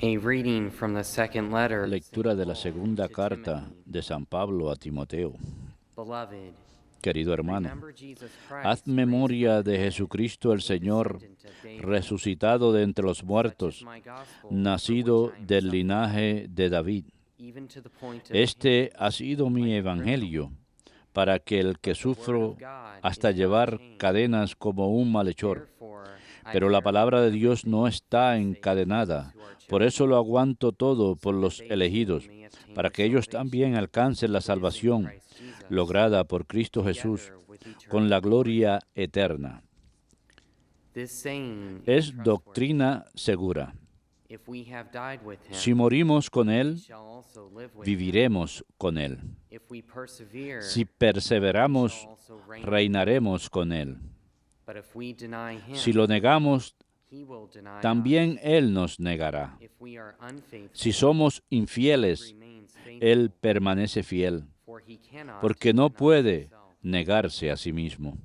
A reading from the second letter of Lectura St. de la Paul segunda to carta Timothy. de San Pablo a Timoteo. Beloved, Querido hermano, remember Jesus haz Christ, memoria raised from de the dead, Jesucristo el a Señor, descendant of David, resucitado de entre los such is muertos, my gospel, for which nacido I am del suffering, linaje de David. even to the point of Este ha hanging, sido mi like a criminal. evangelio, para que el que But the word sufro of God hasta is not llevar changed. cadenas como un malhechor. Therefore, I Pero la bear palabra de Dios no everything for está the sake of encadenada. those who are Por eso chosen, lo aguanto todo por so that los they too elegidos, may obtain para the que ellos salvation también alcancen la that is in salvación Christ Jesus, lograda por Cristo Jesús together with con eternal la glory. gloria eterna. This saying is Es trustworthy. doctrina segura. If we have died with him, Si morimos con we Él, shall also live with him. viviremos con Él. If we persevere, Si we perseveramos, shall also reign with him. reinaremos con Él. But if we deny him, Si lo negamos, he will deny también us. Él nos negará. If we are unfaithful, Si somos he infieles, remains faithful, Él permanece fiel, for he cannot porque no deny puede himself. negarse a sí mismo.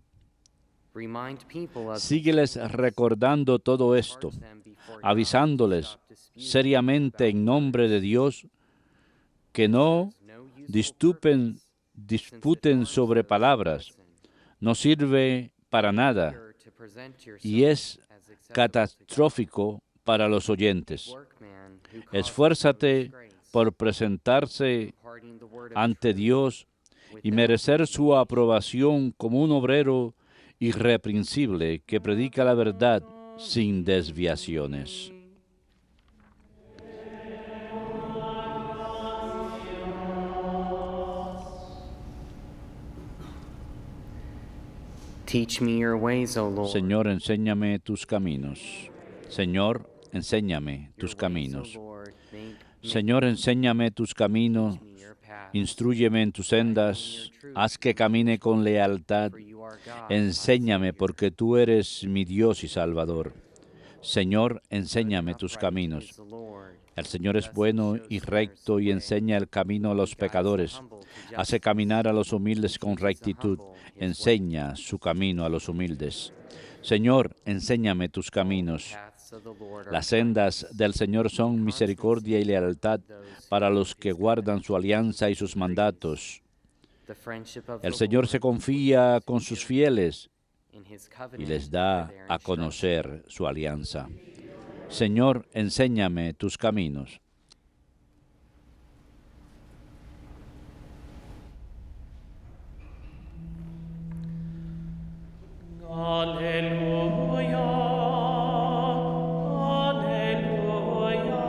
Remind people of these Sígueles things, recordando todo esto, charge them before God, avisándoles stop disputing seriamente about en nombre de words. Dios que no Serves no useful disputen, purpose, since it disputen harms sobre those who palabras, listen. no sirve para nada Eager to present y es yourselves as acceptable to God, catastrófico para los a oyentes. workman who causes no Esfuérzate disgrace, por presentarse imparting the word of ante truth Dios y without merecer su reproach. aprobación como un obrero irreprensible que predica la verdad sin desviaciones. Teach me your ways, O Lord. Señor, enséñame tus caminos. Señor, enséñame Your tus ways, O caminos. Lord, make Señor, me enséñame tus caminos. teach me your paths. Instrúyeme en tus sendas. Haz que camine con lealtad. For you are God, Enséñame my Savior. porque tú eres mi Dios y Salvador. Señor, Good enséñame and tus upright caminos. is the Lord. El Señor es Thus he bueno shows y sinners recto the y way. enseña el camino a He los guides the pecadores. humble to Hace justice. caminar a los humildes He con teaches the rectitud. humble his way. Enseña su camino a los humildes. Señor, enséñame tus All the caminos. paths of the Lord are Las sendas kindness del Señor son misericordia y lealtad para los que guardan su alianza y sus mandatos. The friendship of El the Señor se Lord confía is con sus secure. fieles In his y covenant les for da their a instruction. conocer su alianza. Señor, enséñame tus caminos. Alleluia, alleluia,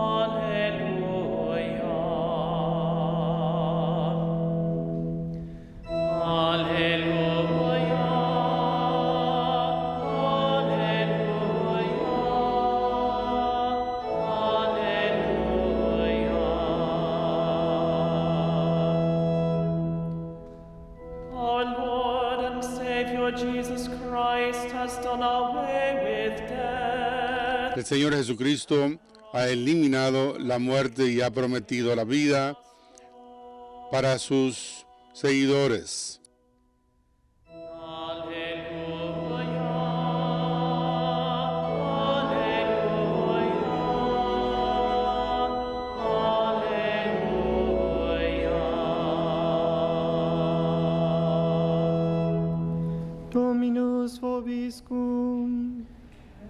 alleluia. Alleluia, alleluia. Our Lord and Savior Jesus Christ has done away with death. El Señor Jesucristo ha eliminado la muerte y ha prometido la vida para sus seguidores. Alleluia, alleluia. Dominus vobiscum.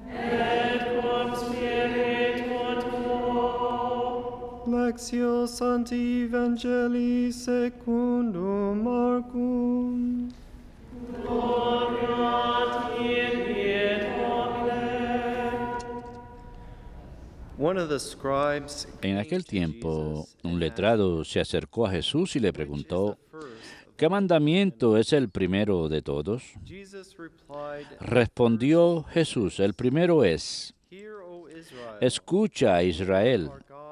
Et cum spiritu tuo. Lectio Sancti Evangelii secundum Marcum. Gloria a Tibi, Domine. One of the scribes En aquel tiempo, un letrado se acercó a Jesús y le preguntó, ¿qué mandamiento es el primero de todos? Jesus replied, Respondió Jesús, el primero es, Hear, O Israel, escucha, Israel,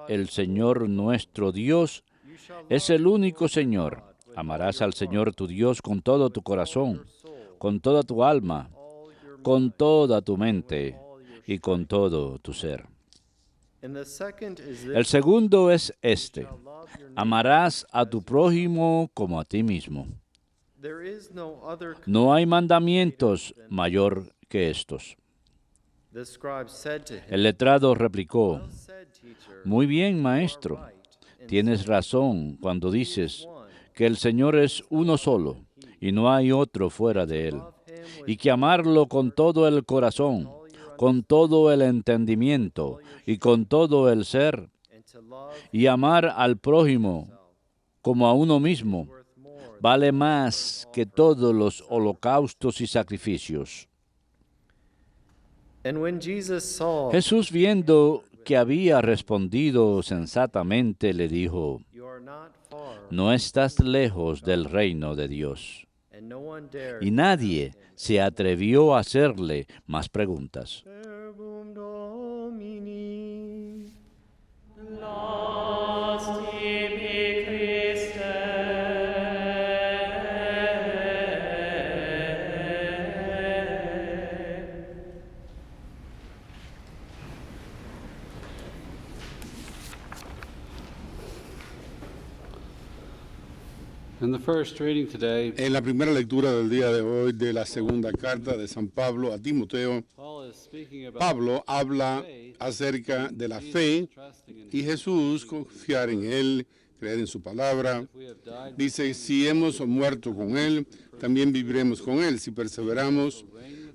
el Señor nuestro Dios you shall es love el the único Lord your Señor. God with all Amarás your al Señor heart, tu Dios con todo tu with all corazón, your soul, con toda tu alma, all your con mind, toda tu and with mente all your y con strength. todo tu ser. And the second is El this, segundo es you este, shall love your neighbor amarás a as tu yourself. prójimo como a ti mismo. There is no other No hay commandment mandamientos greater than mayor que estos. The scribe said to him, El letrado replicó, "Well said, teacher, muy bien, maestro, right in tienes razón cuando dices que el Señor es uno solo y no hay otro fuera de Él, y que amarlo con todo el corazón, con todo el entendimiento y con todo el ser, and to love y amar al prójimo como a uno mismo, worth more." vale más que todos los holocaustos y sacrificios. And when Jesus saw Jesús, viendo que había respondido sensatamente, le dijo, you are not far, no estás lejos del reino de Dios. and no one dared Y nadie se atrevió a hacerle más preguntas. Verbum Domini. Laus tibi Christe. In the first reading today, En la primera lectura del día de hoy de la segunda carta de San Pablo a Timoteo, Paul is speaking about Pablo habla acerca de la fe trusting in y Jesús, confiar en Él, creer en su palabra. we have died Dice, si hemos muerto con Él, también viviremos con Él. Si perseveramos,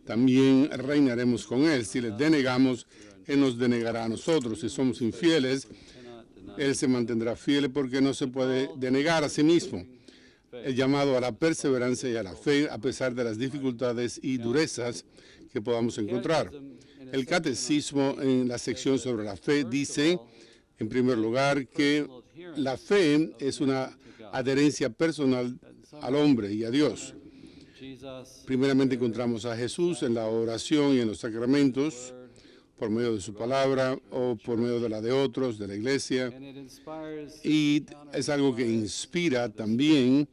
también reinaremos con Él. Si le denegamos, Él nos denegará a nosotros. Si somos infieles, Él se mantendrá fiel porque no se puede denegar a sí mismo. El llamado a la perseverancia y a la fe a pesar de las dificultades y durezas que podamos encontrar. El catecismo en la sección sobre la fe dice, en primer lugar, que la fe es una adherencia personal al hombre y a Dios. Jesus, Primeramente encontramos a Jesús en la oración y en los sacramentos, por medio de su palabra o por medio de la de otros, de la iglesia. and it inspires Y es algo que inspira también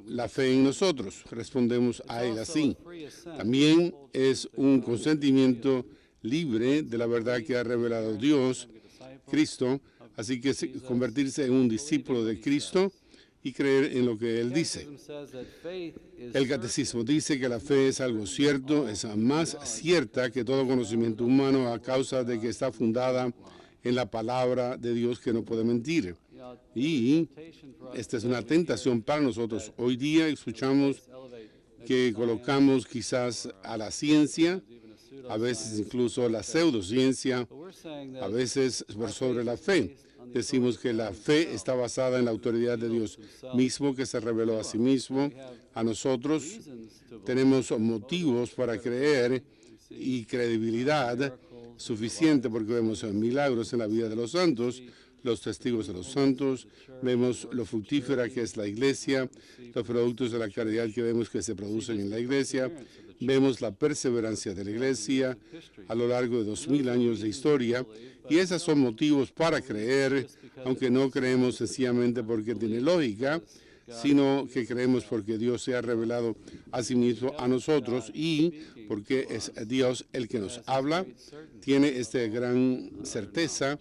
la fe en nosotros. Respondemos a Él así. free assent. También es un consentimiento libre de la verdad que ha revelado Dios, Cristo. Así que convertirse en un discípulo de Cristo y creer en lo que Él dice. Says that faith is El catecismo dice que la fe es algo cierto, es más cierta que todo conocimiento humano a causa de que está fundada en la palabra de Dios que no puede mentir. Y esta es una tentación para nosotros. Hoy día escuchamos que colocamos quizás a la ciencia, a veces incluso la pseudociencia, we're saying a that veces por sobre la fe. Decimos que la fe está basada en la autoridad de Dios mismo, que se reveló a sí mismo. A nosotros tenemos motivos para creer y credibilidad suficiente porque vemos milagros en la vida de los santos, los testigos de los santos, vemos lo fructífera que es la iglesia, los productos de la caridad que vemos que se producen en la iglesia, vemos la perseverancia de la iglesia a lo largo de 2000 años de historia, y esos son motivos para creer, aunque no creemos sencillamente porque tiene lógica, sino que creemos porque Dios se ha revelado a sí mismo a nosotros y porque es Dios el que nos habla, tiene esta gran certeza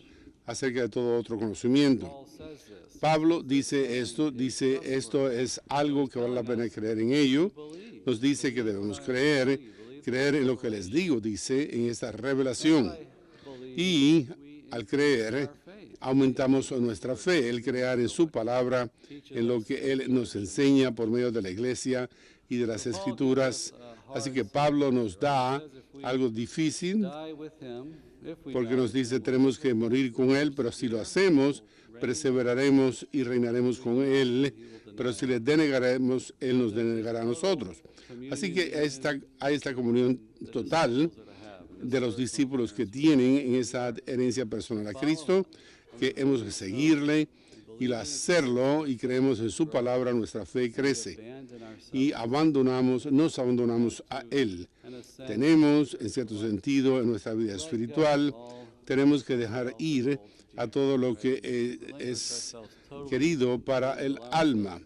acerca de todo otro conocimiento. Pablo dice esto es algo que vale la pena creer en ello. Nos dice que debemos creer en lo que les digo, dice, en esta revelación. Y al creer, aumentamos nuestra fe, el creer en su palabra, en lo que Él nos enseña por medio de la iglesia y de las escrituras. Así que Pablo nos da algo difícil, die with him, if we porque die nos dice tenemos que morir con Él, pero si lo hacemos, perseveraremos y reinaremos con Él, pero si le denegaremos, Él nos denegará a nosotros. Así que hay esta comunión total de los discípulos que tienen en esa herencia personal a Cristo, que hemos de seguirle y al hacerlo y creemos en su palabra, nuestra fe crece y nos abandonamos a Él. Tenemos, en cierto sentido, en nuestra vida espiritual, tenemos que dejar ir a todo lo que es querido para el alma.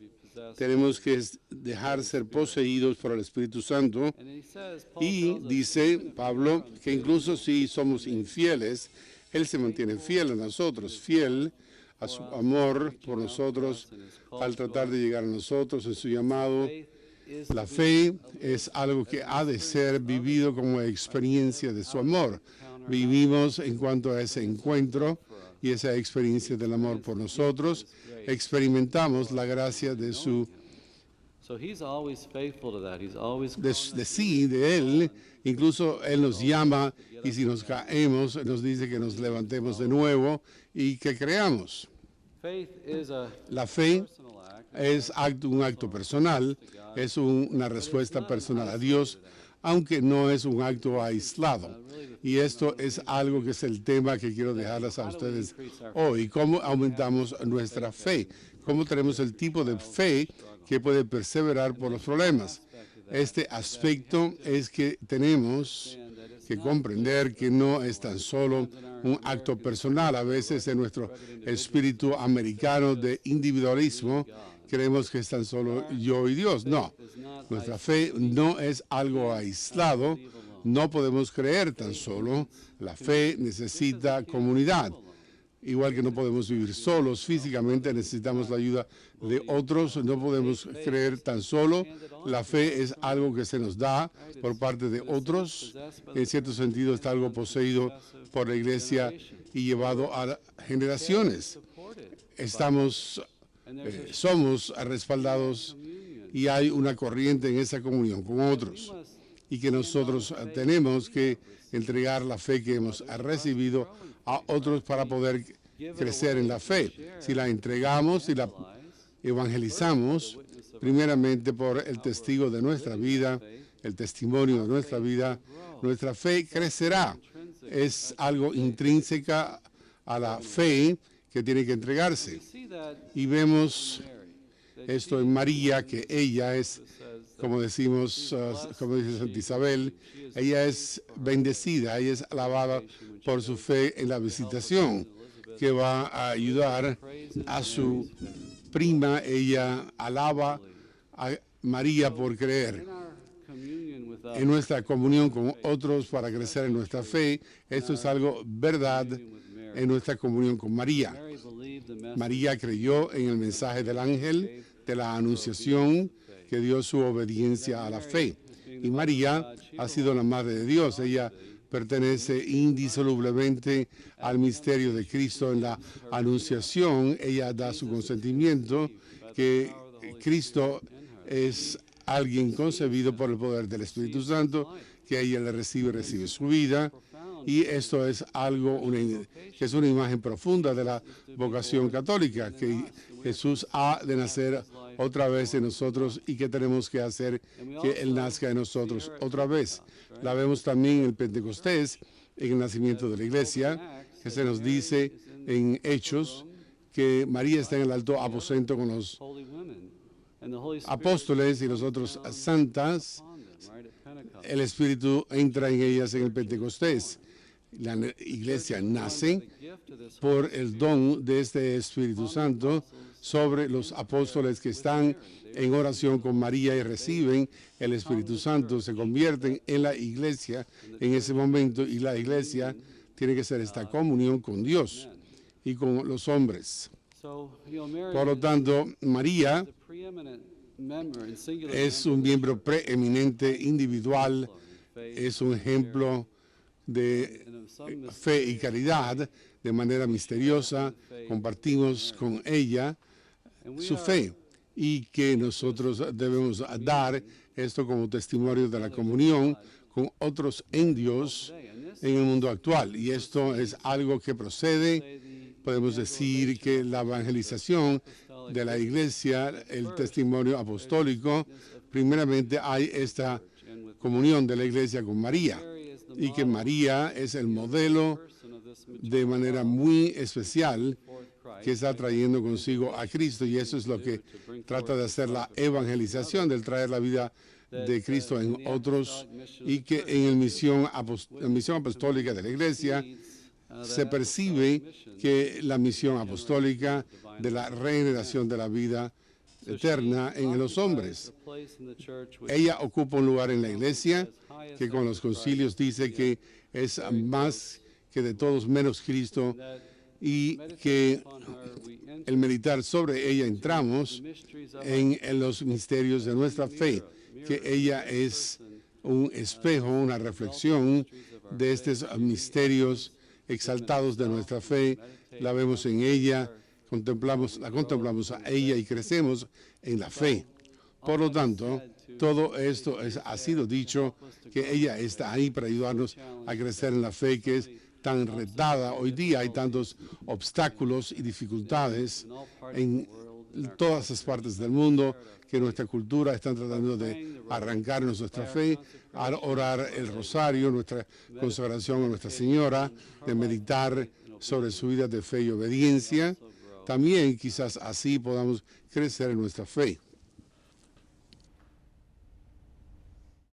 Tenemos que dejar ser poseídos por el Espíritu Santo. Y dice Pablo que incluso si somos infieles, Él se mantiene fiel a nosotros, fiel a su amor por nosotros, al tratar de llegar a nosotros en su llamado, La fe es algo que ha de ser vivido como experiencia de su amor. Vivimos en cuanto a ese encuentro y esa experiencia del amor por nosotros. Experimentamos la gracia de su So he's always faithful to that. He's always de sí, de Él. Incluso Él nos llama y si nos caemos, nos dice que nos levantemos de nuevo y que creamos. faith is a La fe personal act. es un acto personal, es una respuesta personal a Dios, aunque no es un acto aislado. Y esto es algo que es el tema que quiero dejarles a ustedes hoy. ¿Cómo aumentamos nuestra fe? ¿Cómo tenemos el tipo de fe que puede perseverar por los problemas? Este aspecto es que tenemos que comprender que no es tan solo un acto personal. A veces en nuestro espíritu americano de individualismo creemos que es tan solo yo y Dios. No, nuestra fe no es algo aislado. No podemos creer tan solo. La fe necesita comunidad. Igual que no podemos vivir solos físicamente, necesitamos la ayuda de otros. No podemos creer tan solo. La fe es algo que se nos da por parte de otros. En cierto sentido, está algo poseído por la iglesia y llevado a generaciones. Somos respaldados y hay una corriente en esa comunión con otros. Y que nosotros tenemos que entregar la fe que hemos recibido a otros para poder crecer en la fe. Si la entregamos y la evangelizamos, primeramente por el testigo de nuestra vida, el testimonio de nuestra fe crecerá. Es algo intrínseca a la fe que tiene que entregarse. Y vemos esto en María, que ella es, como decimos, como dice Santa Isabel, ella es bendecida, ella es alabada por su fe en la visitación, que va a ayudar a su prima. Ella alaba a María por creer. En nuestra comunión con otros para crecer en nuestra fe, esto es algo verdad en nuestra comunión con María. María creyó en el mensaje del ángel de la anunciación que dio su obediencia a la fe. Y María ha sido la Madre de Dios. Ella pertenece indisolublemente al misterio de Cristo en la anunciación. Ella da su consentimiento que Cristo es alguien concebido por el poder del Espíritu Santo, que ella le recibe su vida. Y esto es algo que es una imagen profunda de la vocación católica, que Jesús ha de nacer otra vez en nosotros y que tenemos que hacer que Él nazca en nosotros otra vez. La vemos también en el Pentecostés, en el nacimiento de la iglesia, que se nos dice en Hechos que María está en el alto aposento con los apóstoles y los otros santas. El Espíritu entra en ellas en el Pentecostés. La iglesia nace por el don de este Espíritu Santo sobre los apóstoles que están en oración con María y reciben el Espíritu Santo. Se convierten en la iglesia en ese momento y la iglesia tiene que ser esta comunión con Dios y con los hombres. Por lo tanto, María es un miembro preeminente individual, es un ejemplo de fe y caridad. De manera misteriosa compartimos con ella su fe y que nosotros debemos dar esto como testimonio de la comunión con otros en Dios en el mundo actual. Y esto es algo que procede, podemos decir que la evangelización de la iglesia, el testimonio apostólico, primeramente hay esta comunión de la iglesia con María y que María es el modelo de manera muy especial que está trayendo consigo a Cristo, y eso es lo que trata de hacer la evangelización, del traer la vida de Cristo en otros, y que en la misión apostólica de la iglesia se percibe que la misión apostólica de la regeneración de la vida eterna en los hombres. Ella ocupa un lugar en la iglesia que con los concilios dice que es más que de todos menos Cristo, y que el meditar sobre ella entramos en los misterios de nuestra fe, que ella es un espejo, una reflexión de estos misterios exaltados de nuestra fe. La vemos en ella, la contemplamos a ella y crecemos en la fe. Por lo tanto, todo esto ha sido dicho, que ella está ahí para ayudarnos a crecer en la fe, que es tan retada. Hoy día hay tantos obstáculos y dificultades en todas las partes del mundo, que nuestra cultura está tratando de arrancarnos nuestra fe, a orar el rosario, nuestra consagración a Nuestra Señora, de meditar sobre su vida de fe y obediencia. También quizás así podamos crecer en nuestra fe.